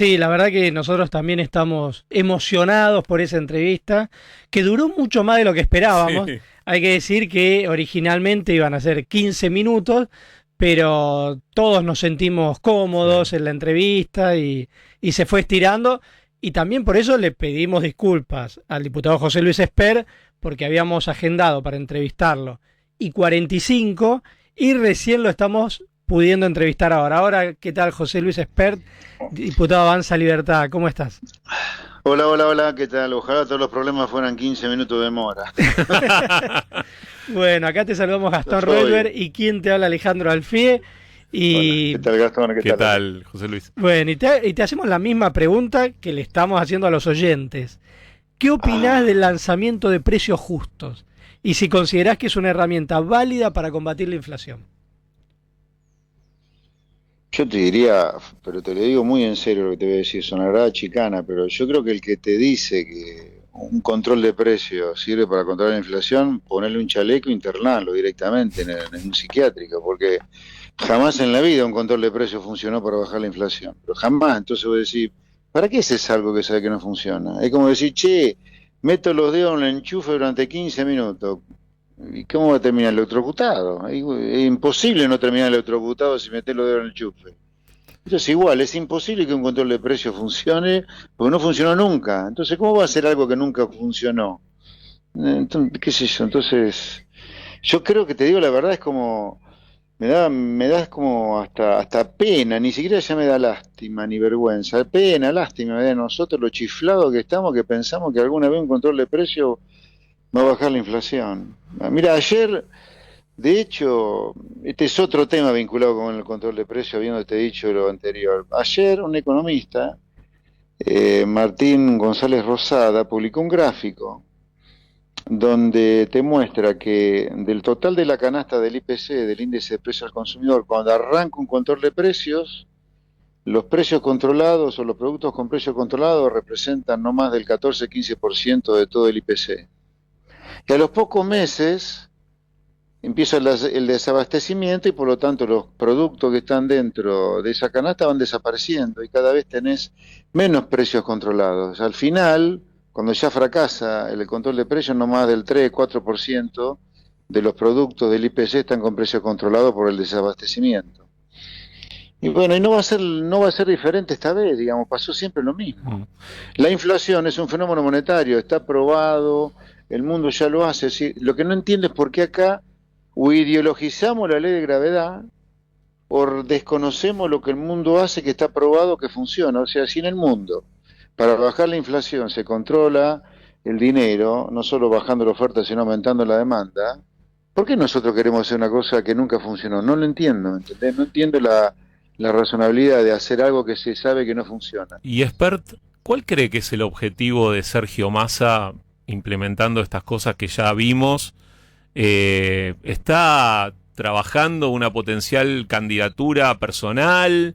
Sí, la verdad que nosotros también estamos emocionados por esa entrevista, que duró mucho más de lo que esperábamos. Sí. Hay que decir que originalmente iban a ser 15 minutos, pero todos nos sentimos Sí. cómodos en la entrevista y se fue estirando. Y también por eso le pedimos disculpas al diputado José Luis Esper, porque habíamos agendado para entrevistarlo y 45 y recién lo estamos pudiendo entrevistar ahora. Ahora, ¿qué tal, José Luis Espert, diputado Avanza Libertad? ¿Cómo estás? Hola, hola, hola, ¿qué tal? Ojalá todos los problemas fueran 15 minutos de mora. Bueno, acá te saludamos Yo Gastón soy. Roelber y quien te habla Alejandro Alfie. Hola, ¿qué Y tal Gastón? ¿Qué ¿Qué tal Ale? tal, José Luis? bueno, y te hacemos la misma pregunta que le estamos haciendo a los oyentes. ¿Qué opinás del Ah, lanzamiento de precios justos? Y si considerás que es una herramienta válida para combatir la inflación. yo te diría, pero te lo digo muy en serio lo que te voy a decir, sonará chicana, pero yo creo que el que te dice que un control de precios sirve para controlar la inflación, ponerle un chaleco e internarlo directamente en un psiquiátrico, porque jamás en la vida un control de precios funcionó para bajar la inflación, pero jamás. Entonces voy a decir, ¿para qué es algo que sabe que no funciona? Es como decir, che, meto los dedos en el enchufe durante 15 minutos. ¿Y cómo va a terminar electrocutado? Es imposible no terminar electrocutado si metes los dedos en el enchufe. Esto es igual, es imposible que un control de precios funcione porque no funcionó nunca. Entonces, ¿cómo va a ser algo que nunca funcionó? Entonces, ¿qué sé yo? Entonces, yo creo que te digo la verdad, es como me da como hasta pena, ni siquiera ya me da lástima ni vergüenza, pena, lástima me da de nosotros lo chiflados que estamos, que pensamos que alguna vez un control de precios va a bajar la inflación. Mira, ayer, de hecho, este es otro tema vinculado con el control de precios, habiéndote dicho lo anterior. Ayer un economista, Martín González Rosada, publicó un gráfico donde te muestra que del total de la canasta del IPC, del índice de precios al consumidor, cuando arranca un control de precios, los precios controlados o los productos con precios controlados representan no más del 14-15% de todo el IPC. Y a los pocos meses empieza el desabastecimiento y por lo tanto los productos que están dentro de esa canasta van desapareciendo y cada vez tenés menos precios controlados. Al final, cuando ya fracasa el control de precios, no más del 3-4% de los productos del IPC están con precios controlados por el desabastecimiento. Y bueno, y no va a ser diferente esta vez, digamos, pasó siempre lo mismo. Mm. La inflación es un fenómeno monetario, está probado, el mundo ya lo hace. ¿Sí? Lo que no entiendo es por qué acá o ideologizamos la ley de gravedad o desconocemos lo que el mundo hace que está probado que funciona. O sea, si en el mundo, para bajar la inflación, se controla el dinero, no solo bajando la oferta, sino aumentando la demanda, ¿por qué nosotros queremos hacer una cosa que nunca funcionó? No lo entiendo, ¿entendés? No entiendo la razonabilidad de hacer algo que se sabe que no funciona. Y Expert, ¿cuál cree que es el objetivo de Sergio Massa implementando estas cosas que ya vimos? ¿Está trabajando una potencial candidatura personal?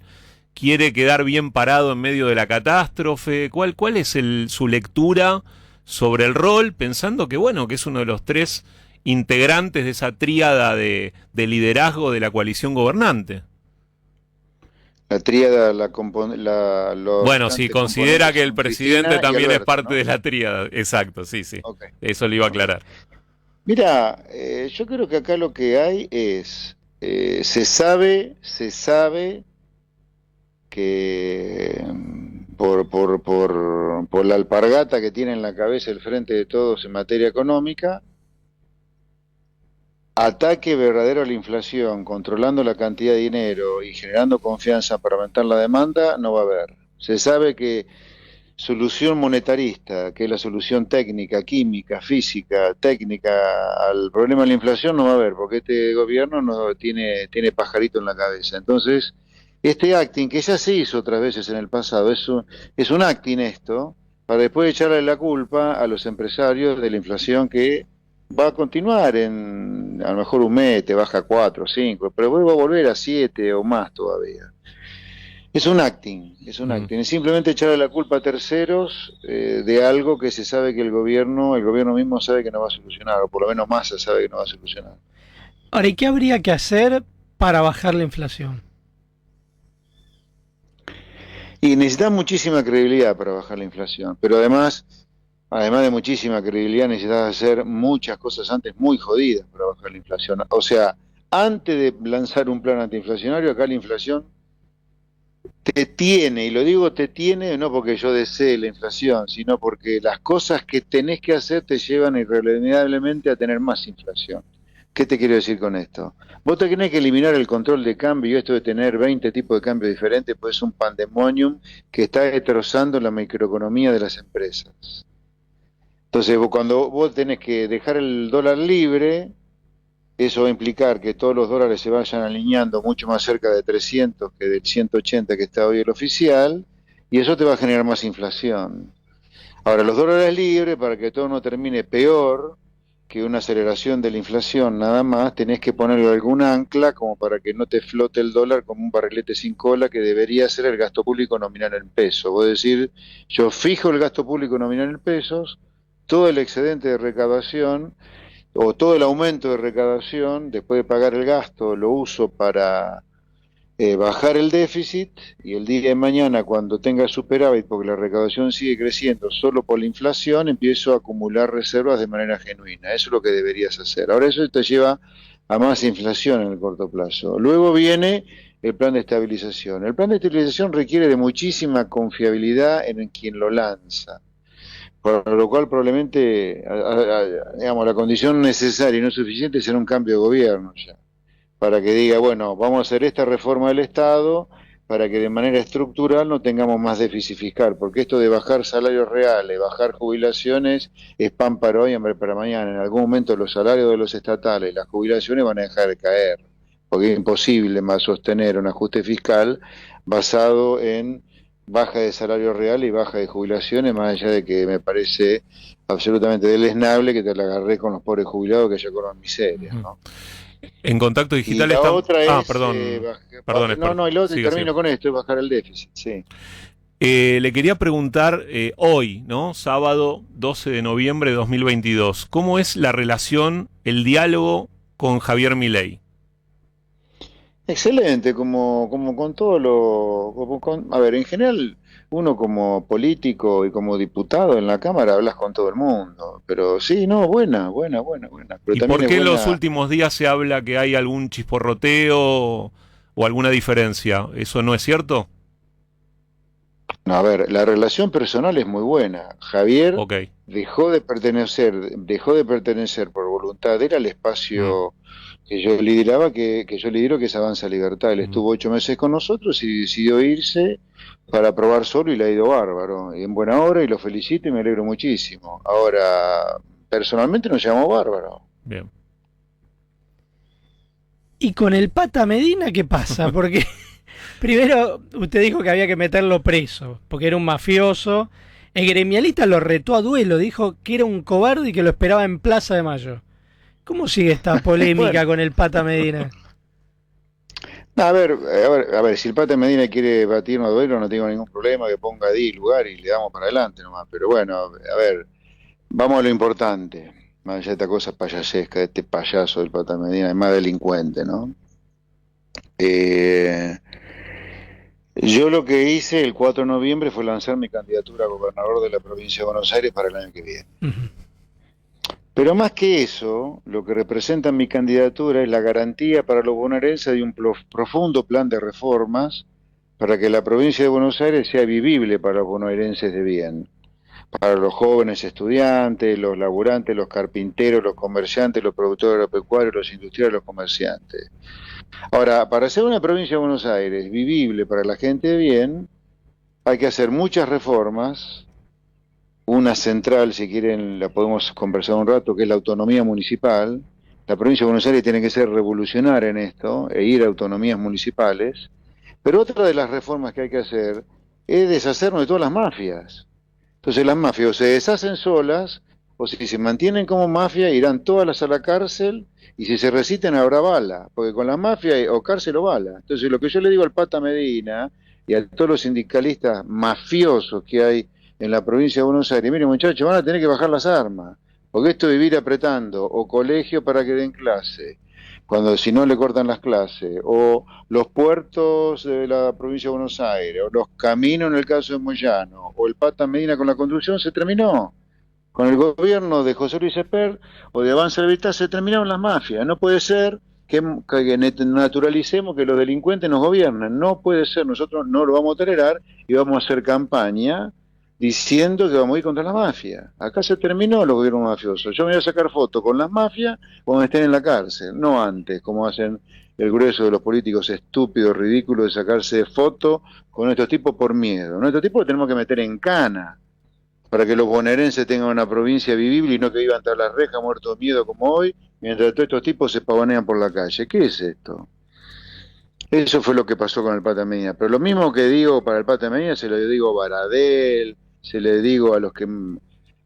¿Quiere quedar bien parado en medio de la catástrofe? ¿Cuál es su lectura sobre el rol? Pensando que, bueno, que es uno de los tres integrantes de esa tríada de liderazgo de la coalición gobernante. La tríada los Bueno, si grandes considera componentes que el son presidente Cristina y también es Alberto, parte ¿no? de la tríada. Exacto, sí, sí. Ok, Eso le iba a ok. aclarar. Mira, yo creo que acá lo que hay es, se sabe que por la alpargata que tiene en la cabeza el frente de todos en materia económica, ataque verdadero a la inflación, controlando la cantidad de dinero y generando confianza para aumentar la demanda, no va a haber. Se sabe que solución monetarista, que es la solución técnica, química, física, técnica al problema de la inflación, no va a haber, porque este gobierno no tiene pajarito en la cabeza. Entonces, este acting, que ya se hizo otras veces en el pasado, es un acting esto, para después echarle la culpa a los empresarios de la inflación que va a continuar en a lo mejor un mes, te baja 4 o 5, pero luego va a volver a 7 o más todavía. Es un Mm. acting, es simplemente echarle la culpa a terceros de algo que se sabe que el gobierno mismo sabe que no va a solucionar, o por lo menos Massa sabe que no va a solucionar. Ahora, ¿y qué habría que hacer para bajar la inflación? Y necesitas muchísima credibilidad para bajar la inflación, pero además de muchísima credibilidad, necesitas hacer muchas cosas antes muy jodidas para bajar la inflación. O sea, antes de lanzar un plan antiinflacionario, acá la inflación te tiene, y lo digo te tiene no porque yo desee la inflación, sino porque las cosas que tenés que hacer te llevan irremediablemente a tener más inflación. ¿Qué te quiero decir con esto? Vos te tenés que eliminar el control de cambio, y esto de tener 20 tipos de cambio diferentes, pues es un pandemonium que está destrozando la microeconomía de las empresas. Entonces, cuando vos tenés que dejar el dólar libre, eso va a implicar que todos los dólares se vayan alineando mucho más cerca de 300 que del 180 que está hoy el oficial, y eso te va a generar más inflación. Ahora, los dólares libres, para que todo no termine peor que una aceleración de la inflación nada más, tenés que ponerle alguna ancla como para que no te flote el dólar como un barrilete sin cola, que debería ser el gasto público nominal en pesos. Vos decir, yo fijo el gasto público nominal en pesos, todo el excedente de recaudación o todo el aumento de recaudación, después de pagar el gasto, lo uso para bajar el déficit, y el día de mañana, cuando tenga superávit, porque la recaudación sigue creciendo solo por la inflación, empiezo a acumular reservas de manera genuina. Eso es lo que deberías hacer. Ahora, eso te lleva a más inflación en el corto plazo. Luego viene el plan de estabilización. El plan de estabilización requiere de muchísima confiabilidad en quien lo lanza, por lo cual probablemente, digamos, la condición necesaria y no suficiente será un cambio de gobierno ya, para que diga, bueno, vamos a hacer esta reforma del Estado para que de manera estructural no tengamos más déficit fiscal, porque esto de bajar salarios reales, bajar jubilaciones, es pan para hoy, hambre para mañana. En algún momento los salarios de los estatales, las jubilaciones van a dejar de caer, porque es imposible más sostener un ajuste fiscal basado en baja de salario real y baja de jubilaciones, más allá de que me parece absolutamente deleznable que te la agarré con los pobres jubilados que ya cobran miseria, ¿no? En Contacto Y Digital la está... otra es, perdón, perdón, no, y la otra, y siga, termino siga. con esto, es bajar el déficit, sí. Le quería preguntar hoy, ¿no? Sábado 12 de noviembre de 2022, ¿cómo es la relación, el diálogo con Javier Milei? Excelente, como con todo a ver, en general, uno como político y como diputado en la Cámara hablas con todo el mundo, pero sí, no, buena, pero ¿Y por también es qué en los buena. últimos días se habla que hay algún chisporroteo o alguna diferencia? ¿Eso no es cierto? No, a ver, la relación personal es muy buena. Javier Ok. dejó de pertenecer por voluntad de él al Mm, espacio que yo lideraba, que yo lidero, que es Avanza Libertad. Él mm. estuvo 8 meses con nosotros y decidió irse para probar solo, y le ha ido bárbaro, y en buena hora, y lo felicito y me alegro muchísimo. Ahora, personalmente nos llamó bárbaro. Bien. ¿Y con el Pata Medina qué pasa? Porque primero usted dijo que había que meterlo preso, porque era un mafioso. El gremialista lo retó a duelo, dijo que era un cobarde y que lo esperaba en Plaza de Mayo. ¿Cómo sigue esta Bueno, polémica con el Pata Medina? no, a ver, si el Pata Medina quiere batirnos a duelo, no tengo ningún problema, que ponga ahí lugar y le damos para adelante nomás. Pero bueno, a ver, vamos a lo importante. Más allá de esta cosa payasesca, de este payaso del Pata Medina, es más delincuente, ¿no? Eh, yo lo que hice el 4 de noviembre fue lanzar mi candidatura a gobernador de la provincia de Buenos Aires para el año que viene. Ujú. Pero más que eso, lo que representa mi candidatura es la garantía para los bonaerenses de un profundo plan de reformas para que la provincia de Buenos Aires sea vivible para los bonaerenses de bien, para los jóvenes estudiantes, los laburantes, los carpinteros, los comerciantes, los productores agropecuarios, los industriales, los comerciantes. Ahora, para ser una provincia de Buenos Aires vivible para la gente de bien, hay que hacer muchas reformas. Una central, si quieren, la podemos conversar un rato, que es la autonomía municipal. La provincia de Buenos Aires tiene que ser revolucionaria en esto e ir a autonomías municipales. Pero otra de las reformas que hay que hacer es deshacernos de todas las mafias. Entonces las mafias o se deshacen solas, o si se mantienen como mafia, irán todas a la cárcel, y si se resisten habrá bala, porque con la mafia o cárcel o bala. Entonces lo que yo le digo al Pata Medina y a todos los sindicalistas mafiosos que hay en la provincia de Buenos Aires, miren muchachos, van a tener que bajar las armas, porque esto de vivir apretando, o colegio para que den clase, cuando si no le cortan las clases, o los puertos de la provincia de Buenos Aires, o los caminos en el caso de Moyano, o el Pata Medina con la construcción, se terminó. Con el gobierno de José Luis Espert o de Avanza Libertad se terminaron las mafias. No puede ser que naturalicemos que los delincuentes nos gobiernen. No puede ser, nosotros no lo vamos a tolerar y vamos a hacer campaña diciendo que vamos a ir contra la mafia. Acá se terminó los gobiernos mafiosos. Yo me voy a sacar fotos con las mafias cuando estén en la cárcel, no antes, como hacen el grueso de los políticos estúpidos, ridículos, de sacarse fotos con estos tipos por miedo. Estos tipos los tenemos que meter en cana para que los bonaerenses tengan una provincia vivible y no que vivan tras las rejas muertos de miedo como hoy, mientras todos estos tipos se pavonean por la calle. ¿Qué es esto? Eso fue lo que pasó con el Pata Medina. Pero lo mismo que digo para el Pata Medina se lo digo a Baradel, se le digo a los que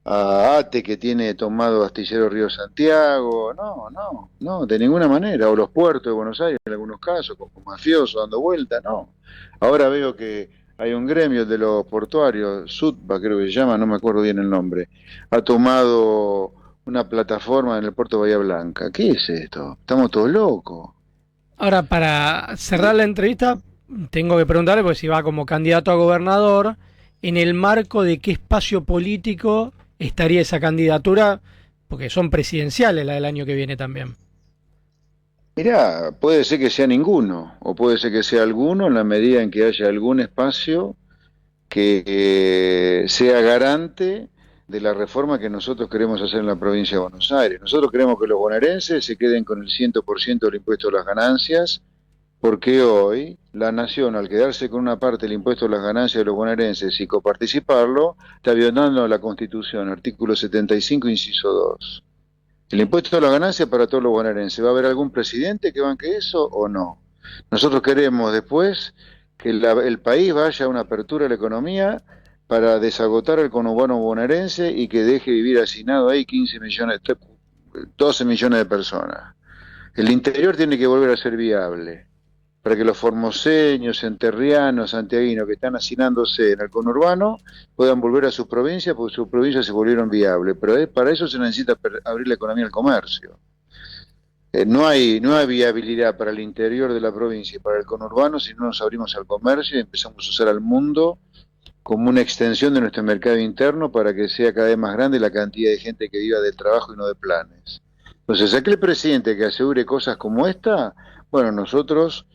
a Ate que tiene tomado Astillero Río Santiago. No, de ninguna manera. O los puertos de Buenos Aires en algunos casos, con mafiosos dando vuelta, no. Ahora veo que hay un gremio de los portuarios, SUTBA creo que se llama, no me acuerdo bien el nombre, ha tomado una plataforma en el puerto de Bahía Blanca. ¿Qué es esto? Estamos todos locos. Ahora, para cerrar la entrevista, tengo que preguntarle, porque si va como candidato a gobernador, ¿en el marco de qué espacio político estaría esa candidatura? Porque son presidenciales la del año que viene también. Mirá, puede ser que sea ninguno, o puede ser que sea alguno en la medida en que haya algún espacio que sea garante de la reforma que nosotros queremos hacer en la provincia de Buenos Aires. Nosotros queremos que los bonaerenses se queden con el 100% del impuesto a las ganancias, porque hoy la nación, al quedarse con una parte del impuesto a las ganancias de los bonaerenses y coparticiparlo, está violando la Constitución, artículo 75, inciso 2. El impuesto a la ganancia para todos los bonaerenses. ¿Va a haber algún presidente que banque eso o no? Nosotros queremos después que el país vaya a una apertura de la economía para desagotar el conurbano bonaerense y que deje vivir hacinado ahí 15 millones, 12 millones de personas. El interior tiene que volver a ser viable para que los formoseños, enterrianos, santiaguinos que están hacinándose en el conurbano puedan volver a sus provincias, porque sus provincias se volvieron viables. Pero para eso se necesita abrir la economía al comercio. No hay viabilidad para el interior de la provincia y para el conurbano si no nos abrimos al comercio y empezamos a usar al mundo como una extensión de nuestro mercado interno para que sea cada vez más grande la cantidad de gente que viva del trabajo y no de planes. Entonces, aquel presidente que asegure cosas como esta, bueno, nosotros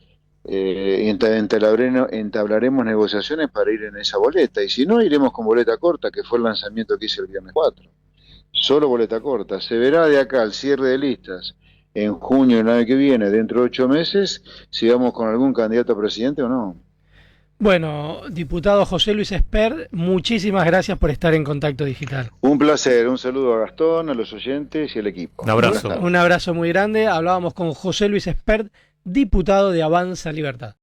entablaremos negociaciones para ir en esa boleta, y si no, iremos con boleta corta, que fue el lanzamiento que hice el viernes 4. Solo boleta corta. Se verá de acá al cierre de listas en junio del año que viene, dentro de 8 meses, si vamos con algún candidato a presidente o no. Bueno, diputado José Luis Espert, muchísimas gracias por estar en Contacto Digital. Un placer, un saludo a Gastón, a los oyentes y al equipo. Un abrazo. Un abrazo muy grande. Hablábamos con José Luis Espert, diputado de Avanza Libertad.